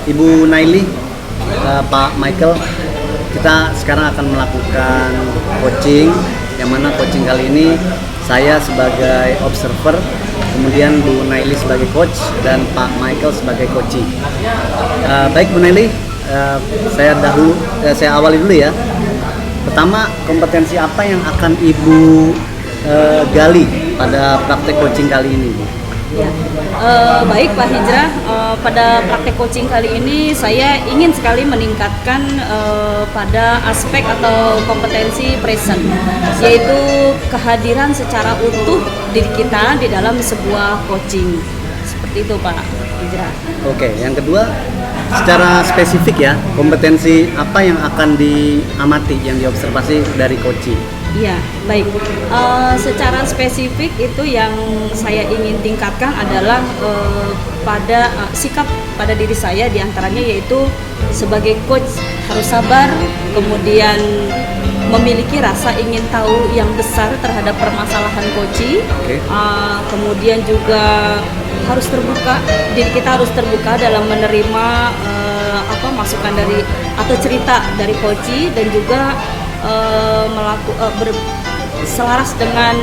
Ibu Naili, Pak Michael, kita sekarang akan melakukan coaching, yang mana coaching kali ini saya sebagai observer, kemudian Bu Naili sebagai coach, dan Pak Michael sebagai coaching. Baik Bu Naili, saya awali dulu ya. Pertama, kompetensi apa yang akan Ibu gali pada praktek coaching kali ini, Bu? Ya, baik Pak Hijrah, pada praktek coaching kali ini saya ingin sekali meningkatkan pada aspek atau kompetensi present, yaitu kehadiran secara utuh diri kita di dalam sebuah coaching. Seperti itu Pak Hijrah. Oke, yang kedua, secara spesifik ya, kompetensi apa yang akan diamati, yang diobservasi dari coaching? Iya, baik. Secara spesifik itu yang saya ingin tingkatkan adalah pada sikap pada diri saya, diantaranya yaitu sebagai coach harus sabar, kemudian memiliki rasa ingin tahu yang besar terhadap permasalahan coaching. Okay. Kemudian juga harus terbuka, diri kita harus terbuka dalam menerima masukan dari atau cerita dari coaching, dan juga selaras dengan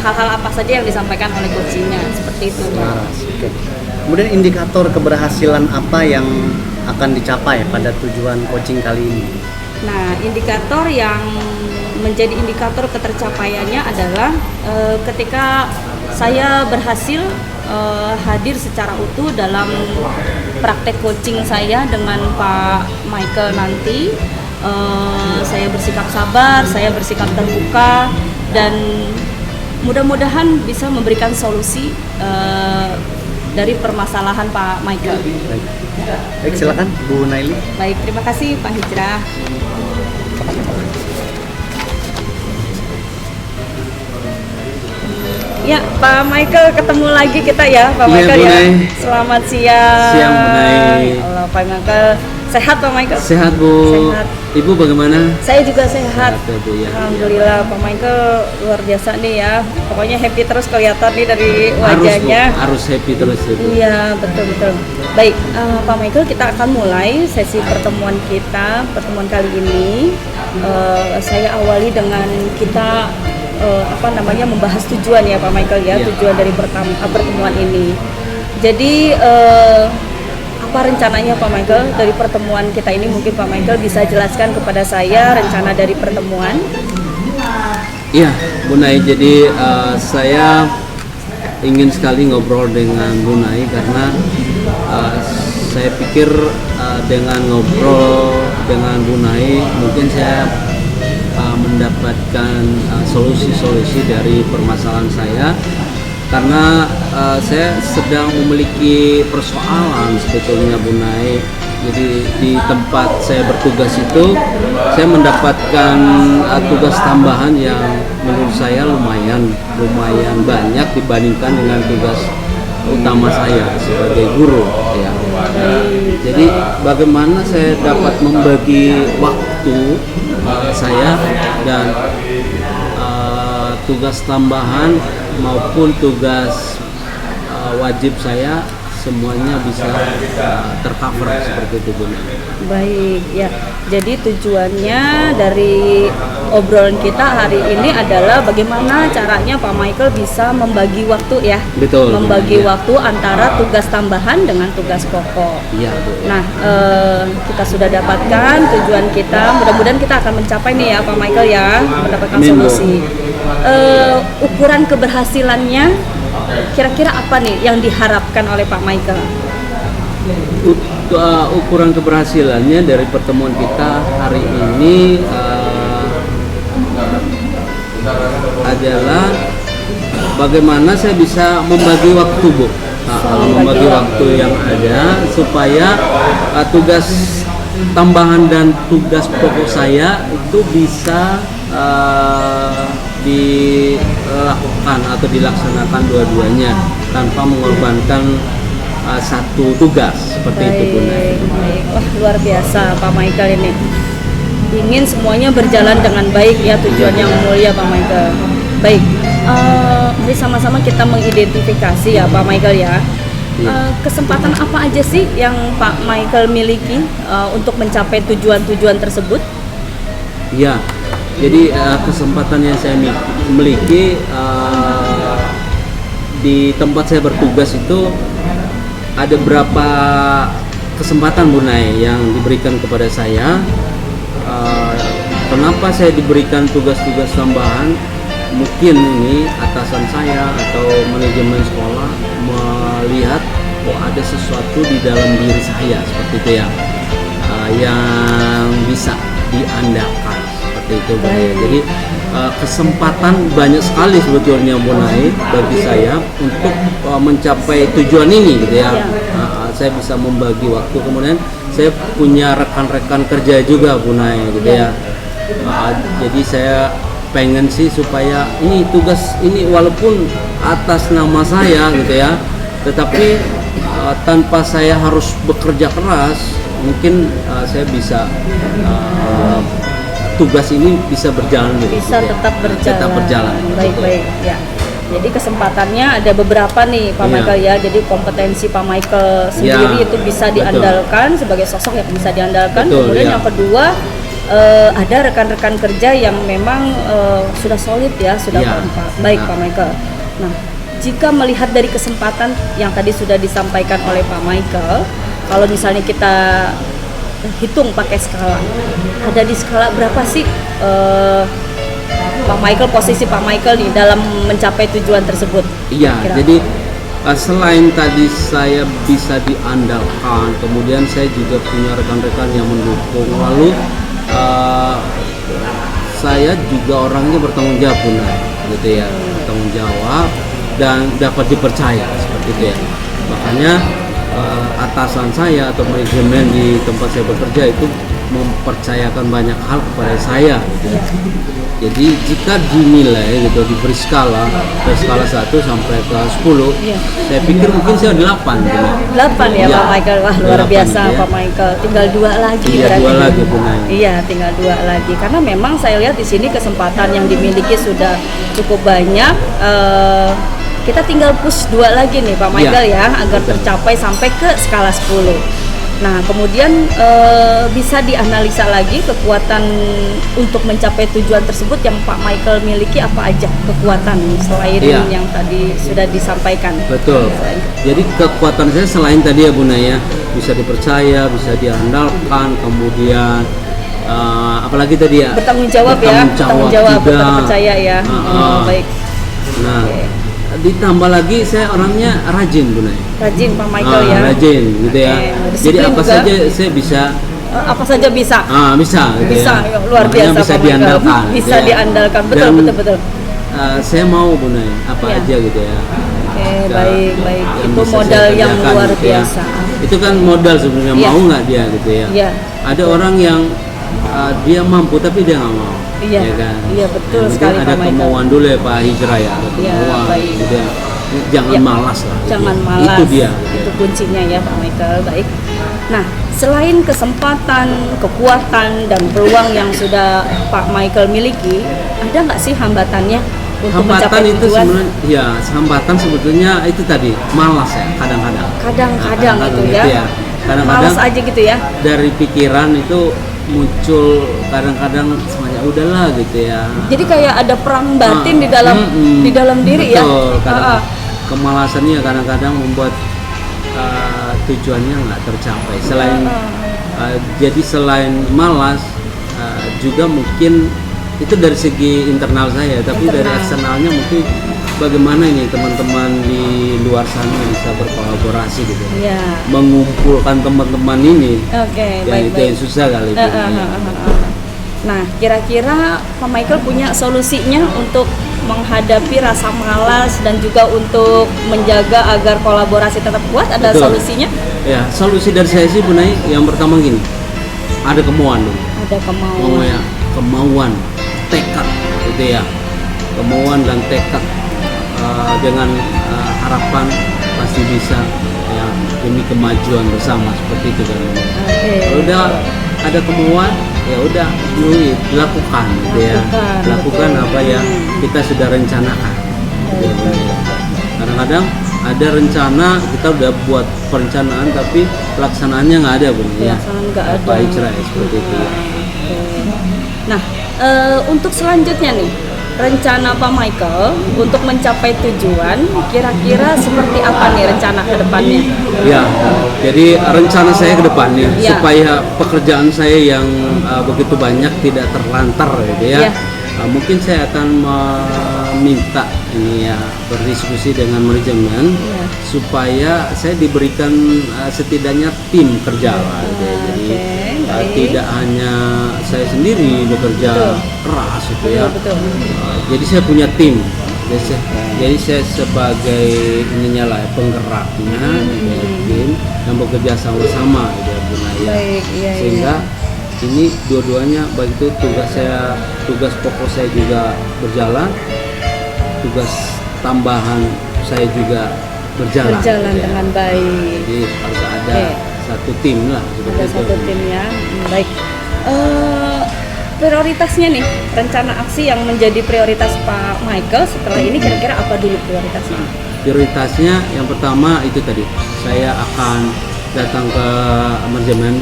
hal-hal apa saja yang disampaikan oleh coachingnya, seperti itu. Selaras, oke. Kemudian indikator keberhasilan apa yang akan dicapai pada tujuan coaching kali ini? Nah, indikator yang menjadi indikator ketercapaiannya adalah ketika saya berhasil hadir secara utuh dalam praktek coaching saya dengan Pak Michael nanti. Saya bersikap sabar, saya bersikap terbuka, dan mudah-mudahan bisa memberikan solusi dari permasalahan Pak Michael. Baik, silakan Bu Naili. Baik, terima kasih Pak Hijrah. Ya, Pak Michael, ketemu lagi kita ya, Pak Michael ya. Selamat siang. Siang Bu Naili. Halo Pak Michael. Sehat Pak Michael? Sehat Bu. Sehat. Ibu bagaimana? Saya juga sehat. Sehat, Bu, ya. Alhamdulillah. Pak Michael luar biasa nih ya. Pokoknya happy terus kelihatan nih dari wajahnya. Harus happy terus ya, Bu. Iya, betul. Baik, Pak Michael, kita akan mulai sesi pertemuan kita. Pertemuan kali ini saya awali dengan kita membahas tujuan ya Pak Michael ya. Tujuan dari pertemuan ini. Jadi apa rencananya Pak Michael dari pertemuan kita ini? Mungkin Pak Michael bisa jelaskan kepada saya rencana dari pertemuan. Iya, Bu Nai. Jadi saya ingin sekali ngobrol dengan Bu Nai karena saya pikir dengan ngobrol dengan Bu Nai mungkin saya mendapatkan solusi-solusi dari permasalahan saya. Karena saya sedang memiliki persoalan sebetulnya Bu Nai. Jadi di tempat saya bertugas itu saya mendapatkan tugas tambahan yang menurut saya lumayan banyak dibandingkan dengan tugas utama saya sebagai guru ya. Jadi bagaimana saya dapat membagi waktu saya dan tugas tambahan maupun tugas wajib saya semuanya bisa tercover seperti itu Bu. Baik ya, jadi tujuannya dari obrolan kita hari ini adalah bagaimana caranya Pak Michael bisa membagi waktu ya. Betul. Membagi waktu antara tugas tambahan dengan tugas pokok. Iya Bu. Nah, kita sudah dapatkan tujuan kita. Mudah-mudahan kita akan mencapai nih ya Pak Michael ya, mendapatkan solusi. Ukuran keberhasilannya kira-kira apa nih yang diharapkan oleh Pak Michael? Ukuran keberhasilannya dari pertemuan kita hari ini adalah bagaimana saya bisa membagi waktu Bu. Membagi waktu yang ada supaya tugas tambahan dan tugas pokok saya itu bisa dilakukan atau dilaksanakan dua-duanya tanpa mengorbankan satu tugas seperti itu Bu Nai. Wah, luar biasa Pak Michael ini. Ingin semuanya berjalan dengan baik ya, tujuan yang mulia Pak Michael. Baik, mari sama-sama kita mengidentifikasi ya Pak Michael ya. Kesempatan apa aja sih yang Pak Michael miliki untuk mencapai tujuan-tujuan tersebut? Ya, jadi kesempatan yang saya miliki di tempat saya bertugas itu ada berapa kesempatan Bu Nay yang diberikan kepada saya. Kenapa saya diberikan tugas-tugas tambahan? Mungkin ini atasan saya atau manajemen sekolah melihat ada sesuatu di dalam diri saya seperti itu ya, yang bisa diandalkan seperti itu Bu Nay. Jadi kesempatan banyak sekali sebetulnya Bu Nay bagi saya untuk mencapai tujuan ini gitu ya. Saya bisa membagi waktu, kemudian saya punya rekan-rekan kerja juga Bu Nay gitu ya. Jadi saya pengen sih supaya ini tugas ini walaupun atas nama saya gitu ya, tetapi tanpa saya harus bekerja keras, mungkin saya bisa tugas ini bisa berjalan bisa gitu tetap ya. berjalan. Tetap berjalan. Baik-baik ya. Jadi kesempatannya ada beberapa nih Pak Michael ya. Jadi kompetensi Pak Michael sendiri itu bisa diandalkan sebagai sosok yang bisa diandalkan. Betul, kemudian yang kedua ada rekan-rekan kerja yang memang sudah solid ya, sudah kompak. Baik Pak Michael. Nah, jika melihat dari kesempatan yang tadi sudah disampaikan oleh Pak Michael, kalau misalnya kita hitung pakai skala, ada di skala berapa sih Pak Michael, posisi Pak Michael nih dalam mencapai tujuan tersebut? Iya, jadi selain tadi saya bisa diandalkan, kemudian saya juga punya rekan-rekan yang mendukung, lalu saya juga orangnya bertanggung jawab benar gitu ya, bertanggung jawab dan dapat dipercaya seperti itu ya. Makanya atasan saya atau manajemen di tempat saya bekerja itu mempercayakan banyak hal kepada saya gitu ya. Jadi jika dinilai gitu, diberi skala dari skala 1 sampai ke 10, saya pikir mungkin saya 8 gitu. 8 ya Pak Michael, wah luar biasa ya. Pak Michael, tinggal 2 lagi berarti. 2 lagi Bu Nay. Iya, tinggal 2 lagi. Karena memang saya lihat di sini kesempatan yang dimiliki sudah cukup banyak. Kita tinggal push 2 lagi nih Pak Michael ya, agar tercapai sampai ke skala 10. Nah, kemudian bisa dianalisa lagi kekuatan untuk mencapai tujuan tersebut yang Pak Michael miliki apa aja kekuatan selain yang tadi sudah disampaikan. Betul. Jadi kekuatan saya selain tadi ya Bu Nay ya, bisa dipercaya, bisa diandalkan, kemudian apalagi tadi ya, bertanggung jawab ya, bertanggung jawab, terpercaya ya. Baik. Nah, ditambah lagi saya orangnya rajin Bu Nay. Rajin Pak Michael ya. Rajin gitu ya. Jadi apa juga saja saya bisa. Apa saja bisa. Bisa. Gitu bisa, ya. Luar biasa. Bisa diandalkan. Bisa gitu diandalkan. Betul, dan, betul. Saya mau Bu Nay apa aja gitu ya. Oke, baik. Itu modal yang luar gitu biasa. Ya. Itu kan modal sebenarnya, mau nggak dia gitu ya. Ada orang yang dia mampu tapi dia nggak mau. Iya, ya kan? Iya betul sekali ada Pak kemauan dulu ya Pak Hijrah ya, ada kemauan gitu ya. Jangan malas lah. Jangan gitu. malas. Itu dia. Itu kuncinya ya Pak Michael. Baik. Nah, selain kesempatan, kekuatan dan peluang yang sudah Pak Michael miliki, ada nggak sih hambatannya untuk mencapai itu tujuan? Sebenarnya, hambatan sebetulnya itu tadi malas ya kadang-kadang. Kadang-kadang itu gitu ya. Kadang-kadang malas aja gitu ya. Dari pikiran itu muncul kadang-kadang semuanya udahlah gitu ya. Jadi kayak ada perang batin di dalam diri betul, ya. Kemalasannya kadang-kadang membuat tujuannya nggak tercapai. Jadi selain malas juga mungkin itu dari segi internal saya, tapi dari eksternalnya mungkin bagaimana ini teman-teman di luar sana bisa berkolaborasi gitu, mengumpulkan teman-teman ini. Itu yang susah kali. Nah, kira-kira Pak Michael punya solusinya untuk menghadapi rasa malas dan juga untuk menjaga agar kolaborasi tetap kuat? Ada solusinya? Ya, solusi dari saya sih Bu Nay, yang pertama gini, ada kemauan dong. Ada kemauan. Kemauan, tekad gitu ya, kemauan dan tekad. Dengan harapan pasti bisa ya, demi kemajuan bersama seperti itu kan. Kalau udah ada kemauan ya udah dilakukan gitu ya, lakukan apa yang kita sudah rencanakan. Kadang-kadang ada rencana, kita udah buat perencanaan tapi pelaksanaannya nggak ada Bun ya. Pelaksanaan nggak ada. Pak Ijra ya, seperti itu ya. Oke. Nah, untuk selanjutnya nih, rencana Pak Michael untuk mencapai tujuan, kira-kira seperti apa nih rencana ke depannya? Ya, jadi rencana saya ke depan nih Ya. supaya pekerjaan saya yang begitu banyak tidak terlantar gitu ya. Ya. Mungkin saya akan meminta ini ya berdiskusi dengan manajemen Ya. supaya saya diberikan setidaknya tim kerja lah gitu ya. Jadi Oke, baik. tidak hanya saya sendiri bekerja Betul. keras gitu ya. Betul. Jadi saya punya tim. Jadi saya sebagai ininya lah penggeraknya gitu ya, tim yang bekerja sama-sama gitu ya Bu Naya. Baik, iya, Sehingga ini dua-duanya baik itu tugas pokok saya juga berjalan, tugas tambahan saya juga berjalan gitu ya. dengan baik. Jadi harus ada Oke. satu tim lah seperti Ada itu. satu tim ya. Baik. Prioritasnya nih, rencana aksi yang menjadi prioritas Pak Michael setelah ini kira-kira apa dulu prioritasnya? Prioritasnya yang pertama itu tadi saya akan datang ke manajemen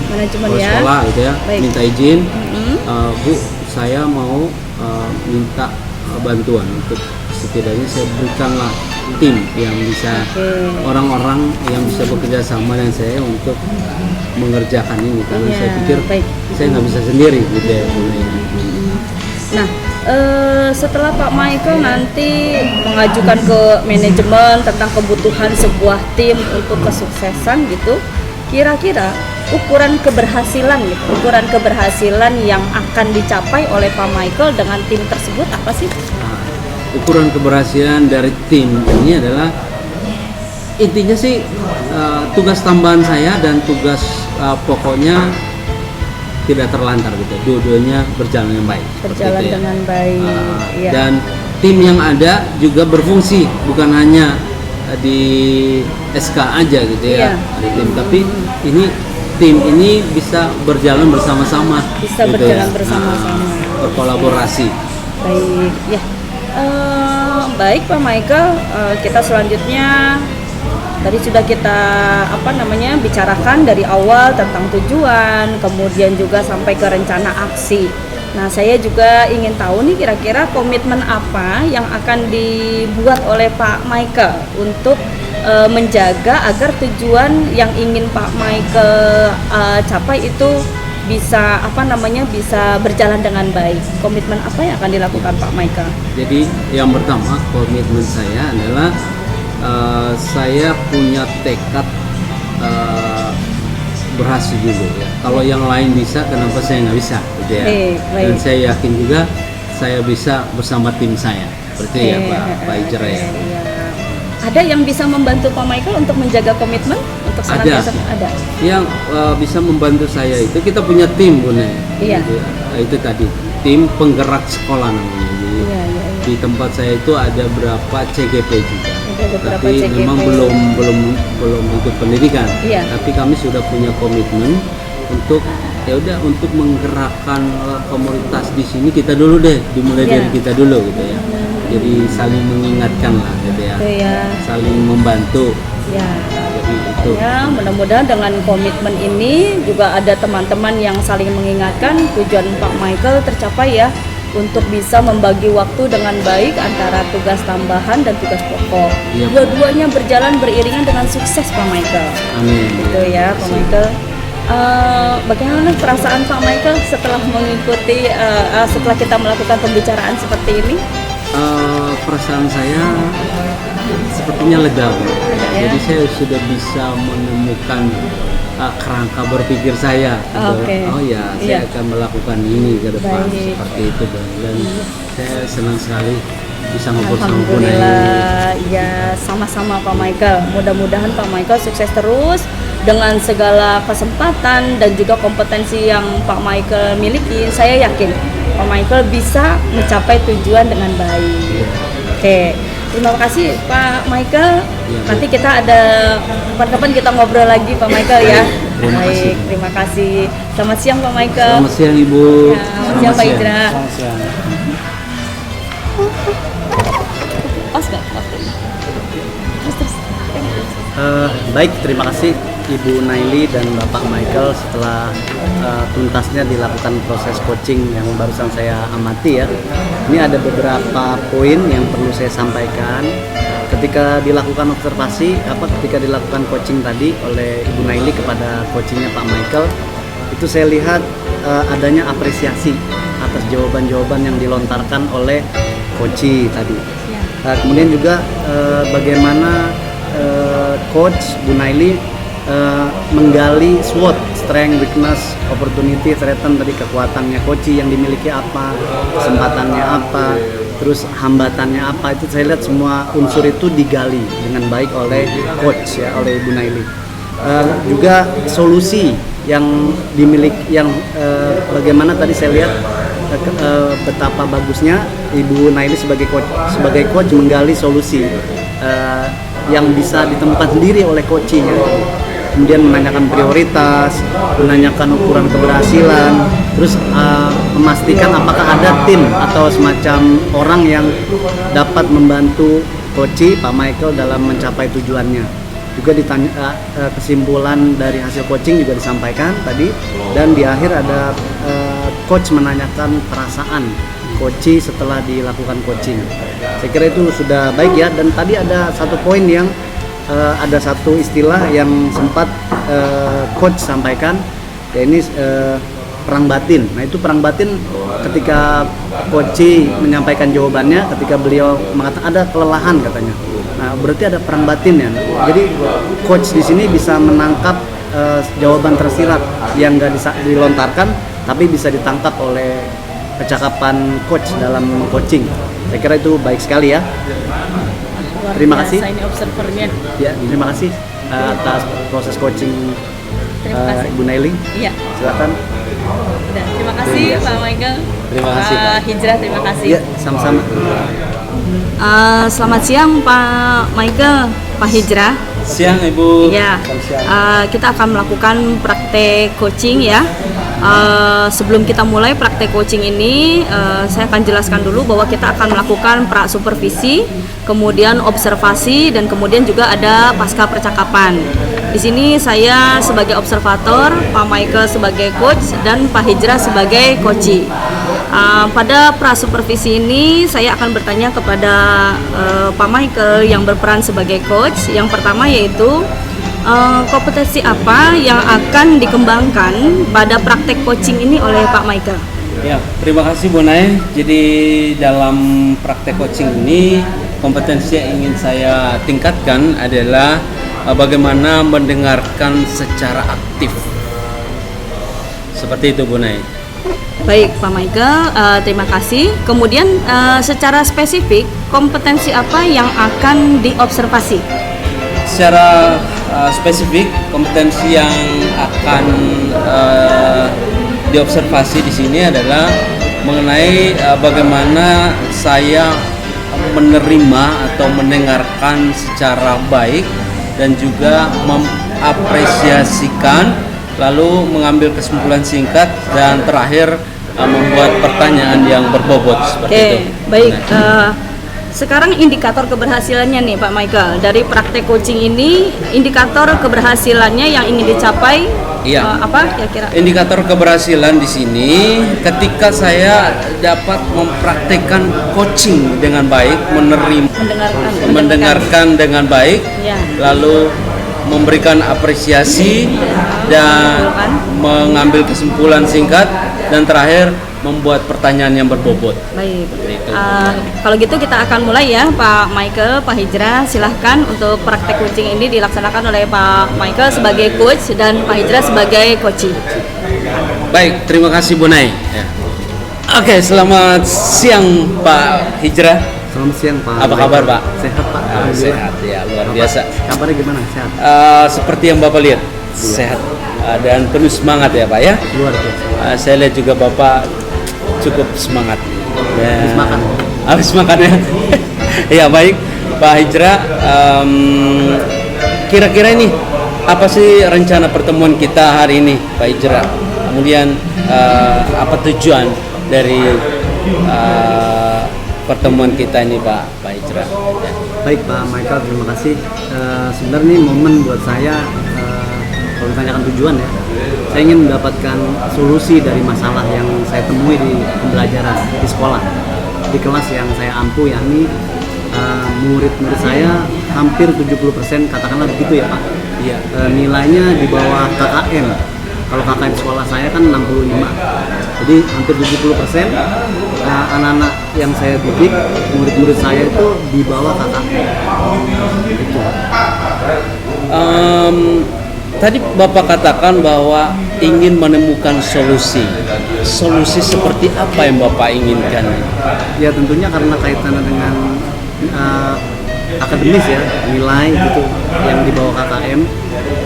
Ya. sekolah gitu ya, Baik. minta izin, Mm-mm. Bu, saya mau minta bantuan untuk setidaknya saya berikanlah tim yang bisa Oke. orang-orang yang bisa bekerja sama dengan saya untuk mengerjakan ini karena Iya, saya pikir baik. saya nggak bisa sendiri gitu ya Bu Naya. Nah, setelah Pak Michael nanti mengajukan ke manajemen tentang kebutuhan sebuah tim untuk kesuksesan gitu, kira-kira ukuran keberhasilan yang akan dicapai oleh Pak Michael dengan tim tersebut apa sih? Nah, ukuran keberhasilan dari tim ini adalah intinya sih tugas tambahan saya dan tugas pokoknya tidak terlantar gitu, dua-duanya berjalan dengan baik. seperti Berjalan itu ya. dengan baik. Iya. Dan tim yang ada juga berfungsi, bukan hanya di SK aja gitu Iya. ya, ada tim, tapi tim ini bisa berjalan bersama-sama. Bisa gitu berjalan ya. bersama-sama. Berkolaborasi. Baik, ya. Baik Pak Michael, kita selanjutnya tadi sudah kita bicarakan dari awal tentang tujuan, kemudian juga sampai ke rencana aksi. Nah, saya juga ingin tahu nih kira-kira komitmen apa yang akan dibuat oleh Pak Michael untuk menjaga agar tujuan yang ingin Pak Michael capai itu bisa bisa berjalan dengan baik. Komitmen apa yang akan dilakukan Pak Michael? Jadi yang pertama komitmen saya adalah saya punya tekad berhasil dulu ya. Kalau yang lain bisa, kenapa saya nggak bisa? Gitu ya. Baik. Dan saya yakin juga saya bisa bersama tim saya. Seperti ya Pak Ijra ya. Iya. Ada yang bisa membantu Pak Michael untuk menjaga komitmen untuk senantiasa ada. Yang bisa membantu saya itu kita punya tim Bu Naya. Iya. Gitu. Itu tadi tim penggerak sekolah namanya. Jadi, Iya. di tempat saya itu ada berapa CGP juga. Ada beberapa Tapi CGP. memang belum ikut pendidikan. Iya. Tapi kami sudah punya komitmen untuk untuk menggerakkan komunitas di sini kita dulu deh, dimulai Iya. dari kita dulu gitu ya. Jadi saling mengingatkan lah gitu ya. Itu ya. Saling membantu. Ya. Jadi itu. Ya, mudah-mudahan dengan komitmen ini juga ada teman-teman yang saling mengingatkan tujuan Pak Michael tercapai ya, untuk bisa membagi waktu dengan baik antara tugas tambahan dan tugas pokok. Iya. Dua-duanya berjalan beriringan dengan sukses Pak Michael. Amin. Gitu ya Pak Michael. Bagaimana perasaan Pak Michael setelah mengikuti setelah kita melakukan pembicaraan seperti ini? Perasaan saya sepertinya lega, Bu. Ya. Jadi saya sudah bisa menemukan kerangka berpikir saya. Oke. Oh ya, saya Iya. akan melakukan ini ke depan Baik. seperti itu, Bu. Dan saya senang sekali bisa ngobrol sama Bu Naya. Alhamdulillah, ya sama-sama Pak Michael. Mudah-mudahan Pak Michael sukses terus dengan segala kesempatan dan juga kompetensi yang Pak Michael miliki. Saya yakin Pak Michael bisa mencapai tujuan dengan baik. Oke, terima kasih Pak Michael. Iya, Bu. Nanti kita ada kapan-kapan kita ngobrol lagi Pak Michael ya. Terima kasih. Baik, terima kasih. Selamat siang Pak Michael. Selamat siang Ibu. Ya, selamat siang Pak Ijra. Selamat siang. Pas nggak waktunya? Terus. Baik, terima kasih Ibu Naili dan Bapak Michael setelah tuntasnya dilakukan proses coaching yang barusan saya amati ya. Ini ada beberapa poin yang perlu saya sampaikan. Ketika dilakukan observasi, ketika dilakukan coaching tadi oleh Ibu Naili kepada coachingnya Pak Michael, itu saya lihat adanya apresiasi atas jawaban-jawaban yang dilontarkan oleh coach tadi. Kemudian juga bagaimana coach Bu Naili menggali SWOT, strength, weakness, opportunity, threaten, tadi kekuatannya coach yang dimiliki apa, kesempatannya apa, terus hambatannya apa, itu saya lihat semua unsur itu digali dengan baik oleh coach ya, oleh Ibu Naili. Juga solusi yang dimiliki, yang bagaimana tadi saya lihat betapa bagusnya Ibu Naili sebagai coach menggali solusi yang bisa ditemukan sendiri oleh coachnya. Kemudian menanyakan prioritas, menanyakan ukuran keberhasilan, terus memastikan apakah ada tim atau semacam orang yang dapat membantu coach Pak Michael dalam mencapai tujuannya. Juga ditanya kesimpulan dari hasil coaching juga disampaikan tadi, dan di akhir ada coach menanyakan perasaan coach setelah dilakukan coaching. Saya kira itu sudah baik ya. Dan tadi ada satu poin yang ada satu istilah yang sempat coach sampaikan, ya ini perang batin. Nah itu perang batin ketika coach menyampaikan jawabannya, ketika beliau mengatakan ada kelelahan katanya. Nah berarti ada perang batin ya. Jadi coach di sini bisa menangkap jawaban tersirat yang nggak dilontarkan, tapi bisa ditangkap oleh kecakapan coach dalam coaching. Saya kira itu baik sekali ya. Terima kasih. Ini observernya. Ya, terima kasih atas proses coaching Ibu Naili. Iya. Silakan. Udah, terima kasih Pak Michael. Terima kasih, Pak. Hijrah, terima kasih. Ya, sama-sama. Selamat siang Pak Michael, Pak Hijrah. Siang Ibu. Ya, kita akan melakukan praktek coaching ya. Sebelum kita mulai praktek coaching ini, saya akan jelaskan dulu bahwa kita akan melakukan pra supervisi, kemudian observasi, dan kemudian juga ada pasca percakapan. Di sini saya sebagai observator, Pak Michael sebagai coach, dan Pak Hijrah sebagai coach. Pada pra supervisi ini saya akan bertanya kepada Pak Michael yang berperan sebagai coach. Yang pertama yaitu kompetensi apa yang akan dikembangkan pada praktek coaching ini oleh Pak Michael? Ya, terima kasih Bu Nay. Jadi dalam praktek coaching ini kompetensi yang ingin saya tingkatkan adalah bagaimana mendengarkan secara aktif. Seperti itu Bu Nay. Baik Pak Michael, terima kasih. Kemudian secara spesifik kompetensi apa yang akan diobservasi? Secara spesifik kompetensi yang akan diobservasi di sini adalah mengenai bagaimana saya menerima atau mendengarkan secara baik dan juga mengapresiasikan, lalu mengambil kesimpulan singkat, dan terakhir membuat pertanyaan yang berbobot seperti itu. Baik. Sekarang indikator keberhasilannya nih Pak Michael, dari praktek coaching ini indikator keberhasilannya yang ingin dicapai apa kira-kira? Indikator keberhasilan di sini ketika saya dapat mempraktekkan coaching dengan baik, mendengarkan dengan baik, ya, lalu memberikan apresiasi dan mengambil kesimpulan singkat, dan terakhir membuat pertanyaan yang berbobot. Baik. Kalau gitu kita akan mulai ya Pak Michael, Pak Hijrah, silahkan untuk praktek coaching ini dilaksanakan oleh Pak Michael sebagai coach dan Pak Hijrah sebagai coach. Baik, terima kasih Bu Nay. Ya. Oke, selamat siang Pak Hijrah. Selamat siang Pak. Apa kabar Pak? Sehat Pak. Sehat ya, luar biasa. Kabarnya gimana? Sehat? Seperti yang Bapak lihat, sehat dan penuh semangat ya Pak ya. Luar biasa. Saya lihat juga Bapak cukup semangat. Habis makan. Habis makan ya. Ya baik Pak Hijrah. Kira-kira ini apa sih rencana pertemuan kita hari ini Pak Hijrah? Kemudian apa tujuan dari pertemuan kita ini Pak Hijrah? Ya. Baik Pak Michael, terima kasih. Sebenarnya ini momen buat saya, kalau ditanyakan tujuan ya, saya ingin mendapatkan solusi dari masalah yang saya temui di pembelajaran di sekolah, di kelas yang saya ampu, yakni murid-murid saya hampir 70%, katakanlah begitu ya Pak. Iya. Nilainya di bawah KKM. Kalau KKM sekolah saya kan 65. Jadi hampir 70% anak-anak yang saya didik, murid-murid saya itu di bawah KKM. Itu. Tadi Bapak katakan bahwa ingin menemukan solusi. Solusi seperti apa yang Bapak inginkan? Ya tentunya karena kaitannya dengan akademis ya, nilai gitu yang di bawah KKM.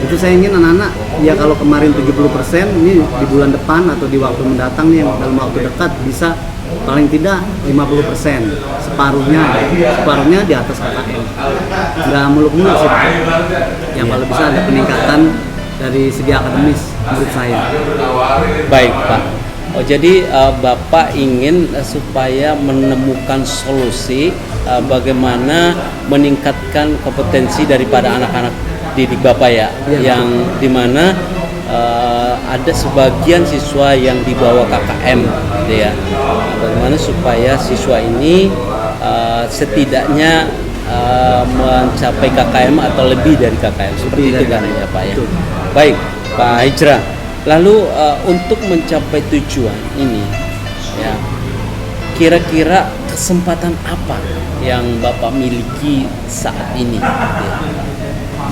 Itu saya ingin anak-anak, ya kalau kemarin 70%, ini di bulan depan atau di waktu mendatang nih, dalam waktu dekat bisa paling tidak 50%, separuhnya di atas KKM. Nggak muluk-muluk sih Pak. Yang kalau bisa ada peningkatan dari segi akademis menurut saya. Baik Pak. Jadi Bapak ingin supaya menemukan solusi bagaimana meningkatkan kompetensi daripada anak-anak didik Bapak ya, Iya, yang dimana ada sebagian siswa yang di bawah KKM gitu ya. Bagaimana supaya siswa ini setidaknya mencapai KKM atau lebih dari KKM, seperti itu kan ya Pak ya. Baik Pak Hijrah. Lalu untuk mencapai tujuan ini ya, kira-kira kesempatan apa yang Bapak miliki saat ini?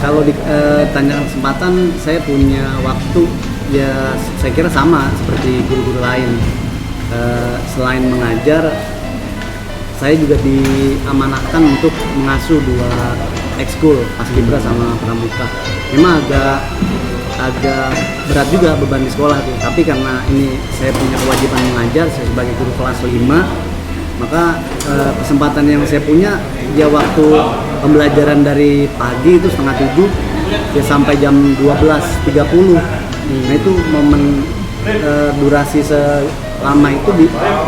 Kalau ditanyakan kesempatan, saya punya waktu ya saya kira sama seperti guru-guru lain. Selain mengajar, saya juga diamanahkan untuk mengasuh 2 ekskul, Paskibra sama Pramuka. Memang agak berat juga beban di sekolah tuh, tapi karena ini saya punya kewajiban mengajar, saya sebagai guru kelas 5, maka kesempatan yang saya punya ya waktu pembelajaran dari pagi itu setengah 7 ya sampai jam 12.30. Nah itu momen durasi selama itu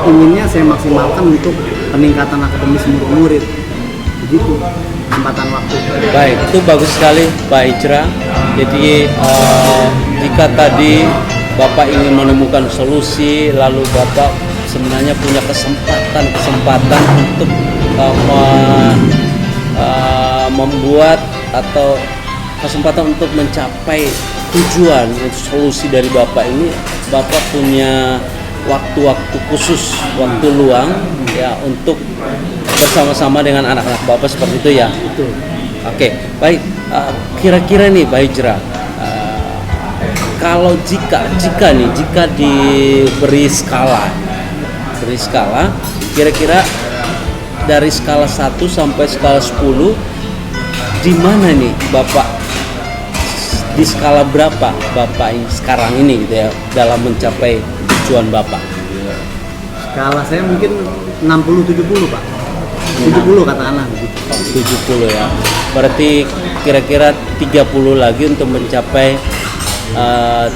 inginnya saya maksimalkan untuk peningkatan akademis murid-murid. Begitu kesempatan waktu. Baik, itu bagus sekali Pak Hijrah. Jadi jika tadi Bapak ingin menemukan solusi, lalu Bapak sebenarnya punya kesempatan untuk membuat atau kesempatan untuk mencapai tujuan solusi dari Bapak ini, Bapak punya waktu-waktu khusus, waktu luang ya untuk bersama-sama dengan anak-anak Bapak seperti itu ya. Betul. Oke, baik. Kira-kira nih Pak Hijrah, kalau jika diberi skala, kira-kira dari skala 1 sampai skala 10, di mana nih Bapak, di skala berapa Bapak sekarang ini gitu ya dalam mencapai tujuan Bapak? Skala saya mungkin 60-70 Pak. 70 katakanlah begitu. 70 ya. Berarti kira-kira 30 lagi untuk mencapai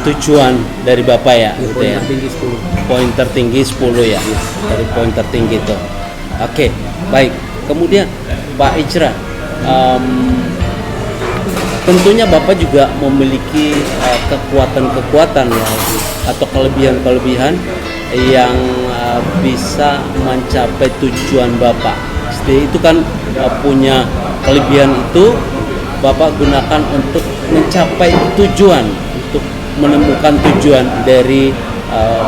tujuan dari Bapak ya, gitu Poin ya. tertinggi 10. Poin tertinggi 10 ya. Dari poin tertinggi itu. Oke, baik. Kemudian Pak Hijrah, tentunya Bapak juga memiliki kekuatan-kekuatan ya, atau kelebihan-kelebihan yang bisa mencapai tujuan Bapak. Jadi itu kan punya kelebihan itu Bapak gunakan untuk mencapai tujuan, untuk menemukan tujuan dari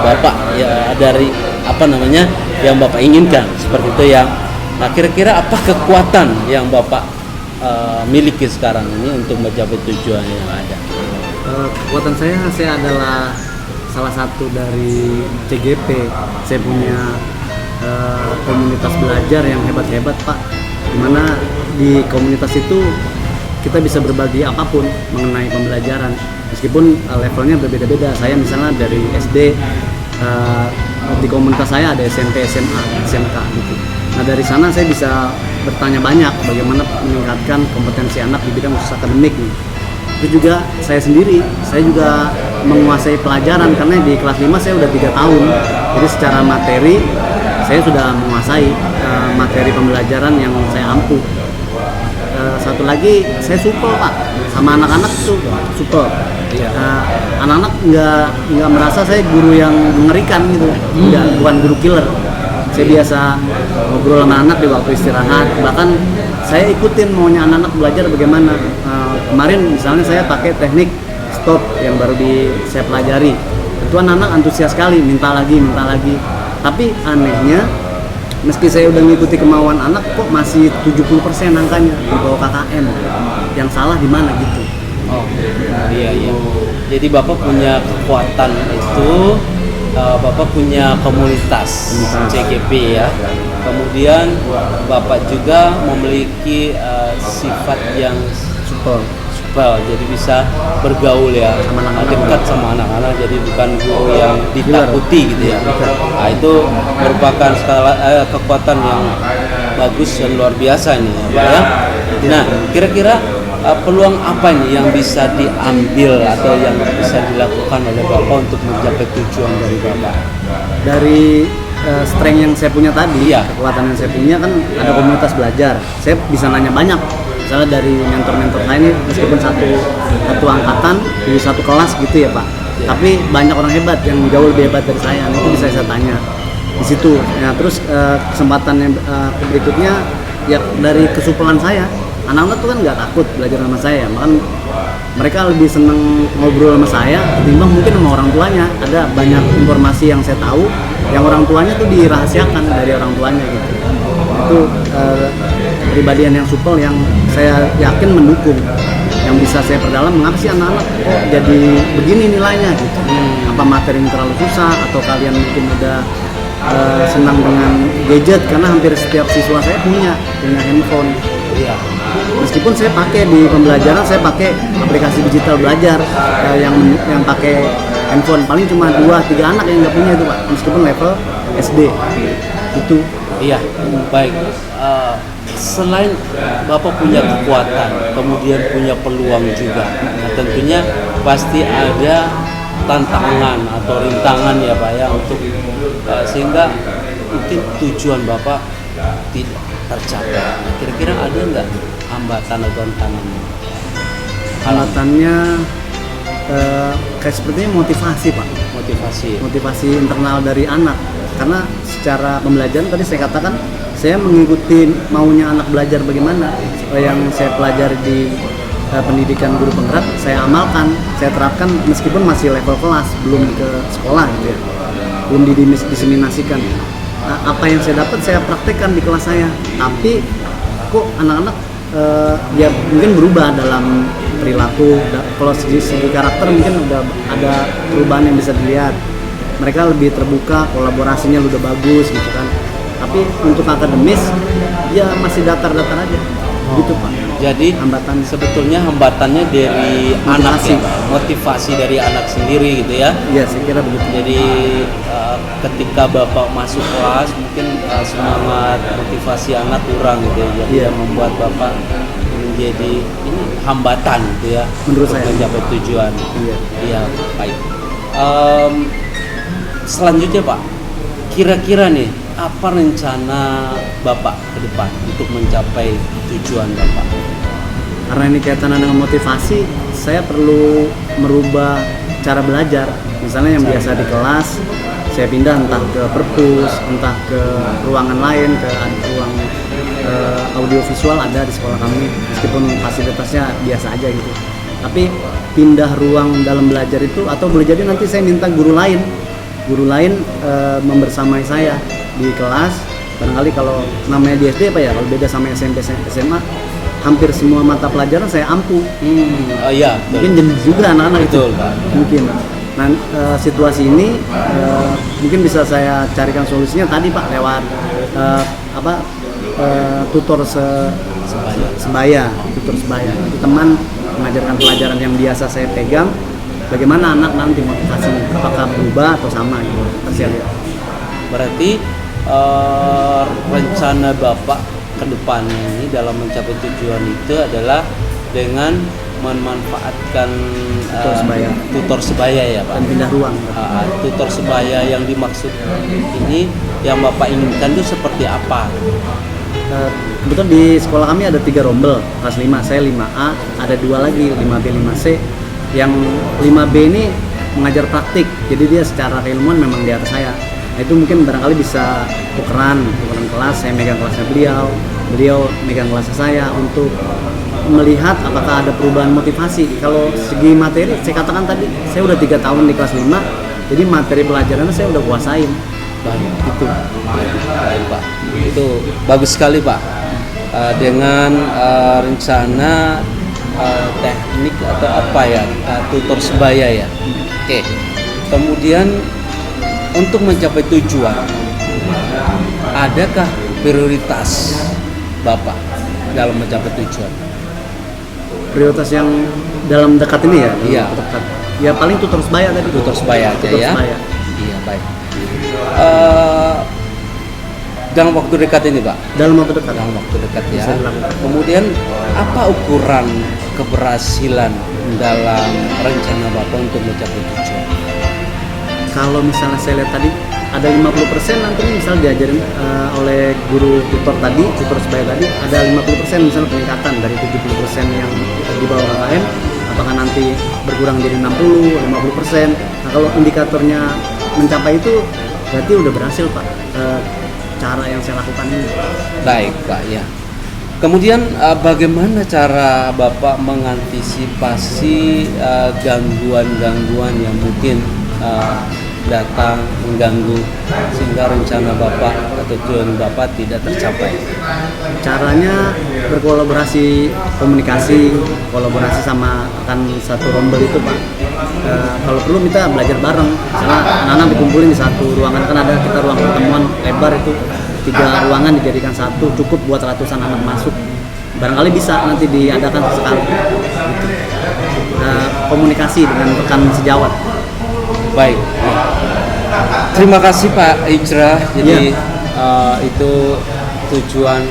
Bapak ya, dari apa namanya yang Bapak inginkan seperti itu ya. Nah, kira-kira apa kekuatan yang Bapak miliki sekarang ini untuk mencapai tujuan yang ada? Kekuatan saya adalah salah satu dari CGP. Saya punya komunitas belajar yang hebat-hebat Pak, dimana di komunitas itu kita bisa berbagi apapun mengenai pembelajaran, meskipun levelnya berbeda-beda. Saya misalnya dari SD, di komunitas saya ada SMP, SMA, SMK gitu. Nah dari sana saya bisa bertanya banyak bagaimana meningkatkan kompetensi anak di bidang khusus akademik nih. Itu juga saya sendiri, saya juga menguasai pelajaran karena di kelas 5 saya udah 3 tahun. Jadi secara materi saya sudah menguasai materi pembelajaran yang saya ampu. satu lagi saya supel Pak, sama anak-anak tuh supel. Anak-anak nggak merasa saya guru yang mengerikan gitu, bukan guru killer. Saya biasa ngobrol sama anak di waktu istirahat, bahkan saya ikutin maunya anak-anak belajar bagaimana. Kemarin misalnya saya pakai teknik stop yang baru saya pelajari, itu anak-anak antusias sekali, minta lagi. Tapi anehnya, meski saya udah ngikuti kemauan anak, kok masih 70% angkanya di bawah KKM. Yang salah di mana gitu? Oh, iya. Jadi Bapak punya kekuatan itu, Bapak punya komunitas CGP ya. Kemudian Bapak juga memiliki sifat yang supel, jadi bisa bergaul ya, sama anak-anak, dekat sama anak-anak, jadi bukan guru yang ditakuti gitu ya. Nah, itu merupakan kekuatan yang bagus dan luar biasa ini ya Pak ya. Nah, kira-kira peluang apa nih yang bisa diambil atau yang bisa dilakukan oleh Bapak untuk mencapai tujuan dari Bapak? Dari strength yang saya punya tadi, Iya. kekuatan yang saya punya kan ada komunitas belajar. Saya bisa nanya banyak. Misalnya dari mentor-mentor saya ini, meskipun satu angkatan di satu kelas gitu ya Pak. Tapi banyak orang hebat yang jauh lebih hebat dari saya. Itu bisa saya tanya di situ. Nah, terus kesempatan yang berikutnya ya dari kesupelan saya. Anak-anak tuh kan nggak takut belajar sama saya, bahkan mereka lebih seneng ngobrol sama saya ketimbang mungkin sama orang tuanya. Ada banyak informasi yang saya tahu yang orang tuanya tuh dirahasiakan dari orang tuanya gitu. Itu kepribadian yang supel yang saya yakin mendukung, yang bisa saya perdalam. Mengapa sih anak-anak kok jadi begini nilainya gitu? Apa materi terlalu susah atau kalian mungkin udah senang dengan gadget, karena hampir setiap siswa saya punya handphone. Iya. Meskipun saya pakai di pembelajaran, saya pakai aplikasi digital belajar yang pakai handphone, paling cuma 2-3 anak yang nggak punya itu Pak, meskipun level SD itu. Iya, baik. Selain Bapak punya kekuatan, kemudian punya peluang juga, nah, tentunya pasti ada tantangan atau rintangan ya Pak ya, untuk sehingga mungkin tujuan Bapak tidak tercapai. Nah, kira-kira ada nggak hambatan atau tantangan? Hambatannya kayak sepertinya motivasi Pak, motivasi internal dari anak. Karena secara pembelajaran tadi saya katakan, saya mengikuti maunya anak belajar bagaimana. Yang saya pelajari di pendidikan guru penggerak, saya amalkan, saya terapkan meskipun masih level kelas, belum ke sekolah gitu ya, belum diseminasikan. Nah, apa yang saya dapat saya praktekkan di kelas saya, tapi kok anak-anak ya mungkin berubah dalam perilaku. Kalau segi karakter mungkin udah ada perubahan yang bisa dilihat. Mereka lebih terbuka, kolaborasinya udah bagus gitu kan. Tapi untuk akademis ya masih datar-datar aja. Gitu Pak. Jadi hambatan sebetulnya hambatannya dari anak ya, motivasi dari anak sendiri gitu ya. Iya, saya kira begitu. Jadi ketika Bapak masuk kelas mungkin semangat motivasi anak kurang gitu ya. Jadi yang membuat Bapak menjadi ini hambatan gitu ya menurut untuk saya mencapai tujuan. Iya. Iya, baik. Selanjutnya Pak, kira-kira nih apa rencana Bapak ke depan untuk mencapai tujuan Bapak? Karena ini kaitan dengan motivasi, saya perlu merubah cara belajar. Misalnya yang biasa di kelas, saya pindah entah ke perpus, entah ke ruangan lain, ke ruang audiovisual ada di sekolah kami, meskipun fasilitasnya biasa aja gitu. Tapi pindah ruang dalam belajar itu, atau boleh jadi nanti saya minta guru lain membersamai saya di kelas. Barangkali kalau namanya di SD Pak ya, kalau beda sama SMP SMA, hampir semua mata pelajaran saya ampuh. Iya, mungkin jadi juga anak-anak itu Pak. mungkin. Nah, situasi ini mungkin bisa saya carikan solusinya tadi Pak, lewat tutor sebaya. Itu teman mengajarkan pelajaran yang biasa saya pegang. Bagaimana anak nanti motivasinya, apakah berubah atau sama gitu. Saya lihat. Berarti rencana Bapak ke depan ini dalam mencapai tujuan itu adalah dengan memanfaatkan tutor sebaya ya Pak. Dan pindah ruang. Tutor sebaya yang dimaksud ini yang Bapak inginkan itu seperti apa? Kebetulan di sekolah kami ada 3 rombel kelas 5, saya 5A, ada 2 lagi 5B 5C. Yang 5B ini mengajar praktik, jadi dia secara keilmuan memang di atas saya. Nah, itu mungkin barangkali bisa tukeran kelas, saya megang kelasnya beliau megang kelasnya saya untuk melihat apakah ada perubahan motivasi. Kalau segi materi, saya katakan tadi, saya udah 3 tahun di kelas 5, jadi materi pelajarannya saya udah kuasain. Itu baik, Pak. Itu bagus sekali, Pak. Dengan rencana teknik atau apa ya, tutor sebaya ya. Oke. Kemudian untuk mencapai tujuan, adakah prioritas Bapak dalam mencapai tujuan? Prioritas yang dalam dekat ini ya? Iya. Dekat. Ya paling tutor sebaya tadi. Tutor sebaya aja Tutor ya. sebaya. Iya, baik. Dalam waktu dekat ini, Pak. Dalam waktu dekat. Dalam waktu dekat ya. Bisa dilakukan. Kemudian apa ukuran keberhasilan dalam rencana Bapak untuk mencapai tujuan? Kalau misalnya saya lihat tadi ada 50% nanti misal diajarin oleh guru tutor tadi, tutor sebaya tadi, ada 50% misalnya peningkatan dari 70% yang di bawah KKM, apakah nanti berkurang jadi 60, 50%. Nah, kalau indikatornya mencapai itu berarti udah berhasil, Pak, cara yang saya lakukan ini. Baik, Pak, ya. Kemudian bagaimana cara Bapak mengantisipasi gangguan-gangguan yang mungkin datang mengganggu sehingga rencana Bapak atau tujuan Bapak tidak tercapai? Caranya berkolaborasi, kolaborasi sama rekan satu rombel itu, Pak. Kalau perlu kita belajar bareng, misalnya anak-anak dikumpulin di satu ruangan, kan ada kita ruang pertemuan lebar itu 3 ruangan dijadikan satu, cukup buat ratusan anak masuk. Barangkali bisa nanti diadakan sekali gitu. Komunikasi dengan rekan sejawat. Baik. Terima kasih Pak Hijrah. Jadi itu tujuan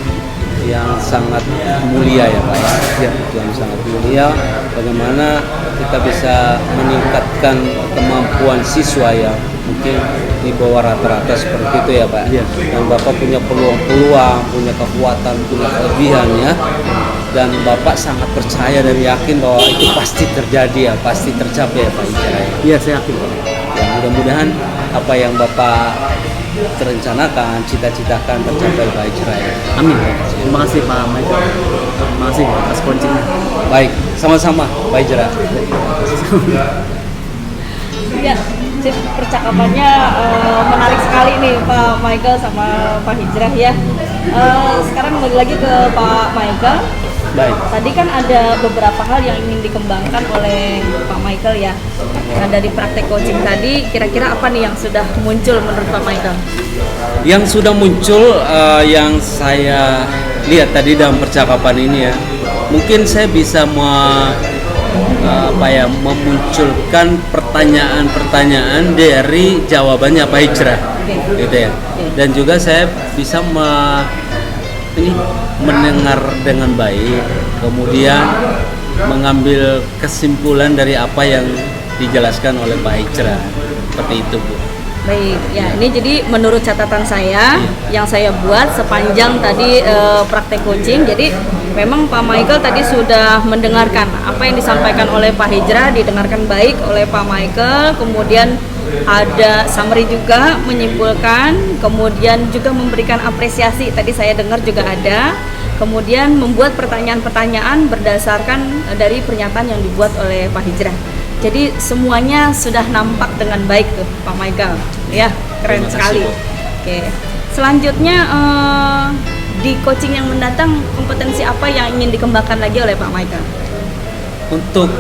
yang sangat mulia ya Pak ya. Tujuan sangat mulia. Bagaimana kita bisa meningkatkan kemampuan siswa yang mungkin di bawah rata-rata seperti itu ya Pak. Ya. Dan Bapak punya peluang-peluang, punya kekuatan, punya kelebihan ya. Dan Bapak sangat percaya dan yakin bahwa itu pasti terjadi ya, pasti tercapai ya Pak Hijrah. Iya, saya yakin. Ya, mudah-mudahan apa yang Bapak terencanakan, cita-citakan tercapai Pak Hijrah. Amin. Terima kasih Pak Michael. Terima kasih atas coachingnya. Baik, sama-sama Pak Hijrah. Ya, Cip, percakapannya menarik sekali nih Pak Michael sama Pak Hijrah ya. Sekarang kembali lagi ke Pak Michael. Baik. Tadi kan ada beberapa hal yang ingin dikembangkan oleh Pak Michael ya. Nah, dari praktek coaching tadi, kira-kira apa nih yang sudah muncul menurut Pak Michael? Yang sudah muncul yang saya lihat tadi dalam percakapan ini ya, mungkin saya bisa memunculkan pertanyaan-pertanyaan dari jawabannya Pak Hijrah, gitu ya. Dan juga saya bisa mendengar dengan baik, kemudian mengambil kesimpulan dari apa yang dijelaskan oleh Pak Hijrah, seperti itu Bu. Baik, ya ini jadi menurut catatan saya yang saya buat sepanjang tadi praktek coaching. Jadi memang Pak Michael tadi sudah mendengarkan apa yang disampaikan oleh Pak Hijrah, didengarkan baik oleh Pak Michael. Kemudian ada summary juga menyimpulkan, kemudian juga memberikan apresiasi. Tadi saya dengar juga ada. Kemudian membuat pertanyaan-pertanyaan berdasarkan dari pernyataan yang dibuat oleh Pak Hijrah. Jadi semuanya sudah nampak dengan baik tuh Pak Michael, ya keren sekali. Oke, selanjutnya di coaching yang mendatang kompetensi apa yang ingin dikembangkan lagi oleh Pak Michael? Untuk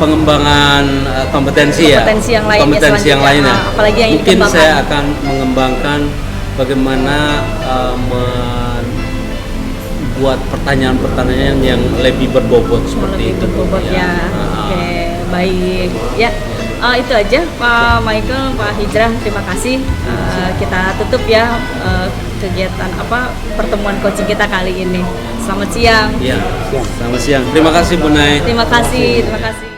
pengembangan kompetensi yang lainnya, kompetensi yang lainnya. Apalagi yang mungkin dikembangkan? saya akan mengembangkan bagaimana buat pertanyaan-pertanyaan yang lebih berbobot seperti itu. Berbobot ya. Oke, baik. Ya, itu aja Pak Michael, Pak Hijrah. Terima kasih. Kita tutup ya kegiatan pertemuan coaching kita kali ini. Selamat siang. Iya, selamat siang. Terima kasih Bu Nay. Terima kasih.